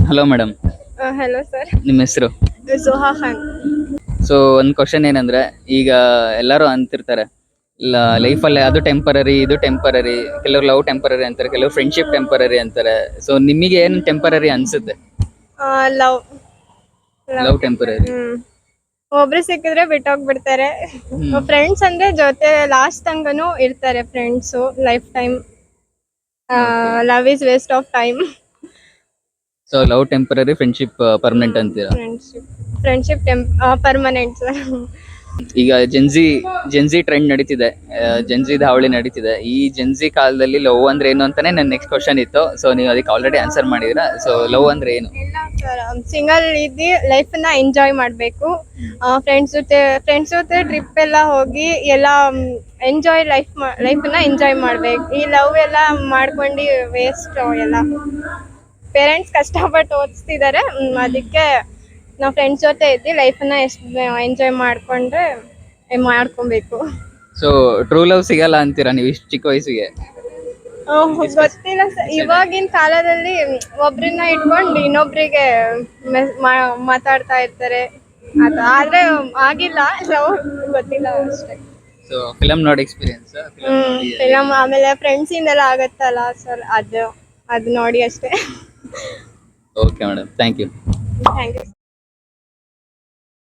Hello madam, hello sir. ನಿಮ್ಮ ಹೆಸರು? ಜೋಹಾ Khan. So ಒಂದು ಕ್ವಶನ್ ಏನಂದ್ರೆ, ಈಗ ಎಲ್ಲರೂ ಅಂತಿರ್ತಾರೆ ಲೈಫಲ್ಲಿ ಅದು ಟೆಂಪರರಿ, ಇದು ಟೆಂಪರರಿ. ಕೆಲವರು ಲವ್ ಟೆಂಪರರಿ ಅಂತಾರೆ, ಕೆಲವರು ಫ್ರೆಂಡ್ಶಿಪ್ ಟೆಂಪರರಿ ಅಂತಾರೆ. ಸೊ ನಿಮಗೆ ಏನು ಟೆಂಪರರಿ ಅನ್ಸುತ್ತೆ? Love love temporary. ಒಬ್ರು ಸಿಕ್ಕಿದ್ರೆ ಬಿಟ್ಟೋಗ್ಬಿಡ್ತಾರೆ. ಫ್ರೆಂಡ್ಸ್ ಅಂದ್ರೆ ಜೊತೆ ಲಾಸ್ಟ್ ತನಕನೂ ಇರ್ತಾರೆ. Friends life time. Love is waste of time. So love temporary, friendship permanent ಅಂತೀರಾ? Friendship permanent sir. ಈಗ ಜೆನ್ಜಿ ಟ್ರೆಂಡ್ ನಡೀತಿದೆ, ಜೆನ್ಜಿ ಹಾವಳಿ ನಡೀತಿದೆ. ಈ ಜೆನ್ಜಿ ಕಾಲದಲ್ಲಿ ಲವ್ ಅಂದ್ರೆ ಏನು ಅಂತಾನೆ ನನ್ನ ನೆಕ್ಸ್ಟ್ ಕ್ವಶನ್ ಇತ್ತು. ಸೊ ನೀವು ಅದಕ್ಕೆ ಆಲ್ರೆಡಿ ಆನ್ಸರ್ ಮಾಡಿದಿರಾ. ಸೊ ಲವ್ ಅಂದ್ರೆ ಏನು? ಇಲ್ಲ ಸರ್, ಸಿಂಗಲ್ ಇದ್ದು ಲೈಫ್ ನ ಎಂಜಾಯ್ ಮಾಡ್ಬೇಕು. ಫ್ರೆಂಡ್ಸ್ ಜೊತೆ ಟ್ರಿಪ್ ಎಲ್ಲ ಹೋಗಿ ಎಲ್ಲ ಎಂಜಾಯ್ ಲೈಫ್ ನ ಎಂಜಾಯ್ ಮಾಡ್ಬೇಕು. ಈ ಲವ್ ಎಲ್ಲ ಮಾಡ್ಕೊಂಡು ವೇಸ್ಟ್. ಎಲ್ಲ ಪೇರೆಂಟ್ಸ್ ಕಷ್ಟಪಟ್ಟು ಓದಿಸ್ತಿದ್ದಾರೆ, ಅದಕ್ಕೆ ನಾವು ಫ್ರೆಂಡ್ಸ್ ಜೊತೆ ಇದ್ದು ಲೈಫ್ ನ ಎಷ್ಟು ಎಂಜಾಯ್ ಮಾಡ್ಕೊಬೇಕು. ಸೊ ಟ್ರೂ ಲವ್ ಸಿಗಲ್ಲ ಅಂತೀರಾ ನೀವು ಇಷ್ಟು ಚಿಕ್ಕ ವಯಸ್ಸಿಗೆ? ಗೊತ್ತಿಲ್ಲ ಸರ್, ಇವಾಗಿನ ಕಾಲದಲ್ಲಿ ಒಬ್ರನ್ನ ಇಟ್ಕೊಂಡು ಇನ್ನೊಬ್ರಿಗೆ ಮಾತಾಡ್ತಾ ಇರ್ತಾರೆ. ಆದ್ರೆ ಆಗಿಲ್ಲ ಲವ್, ಗೊತ್ತಿಲ್ಲ ಅಷ್ಟೇ. ಸೊ ಫಿಲಮ್ ನೋಡಿ ಎಕ್ಸ್ಪೀರಿಯನ್ಸ್? ಫಿಲಮ್ ಆಮೇಲೆ ಫ್ರೆಂಡ್ಸ್ ಇಂದೆಲ್ಲ ಆಗತ್ತಲ್ಲ ಸರ್, ಅದು ನೋಡಿ ಅಷ್ಟೇ. Okay madam, thank you. Thank you.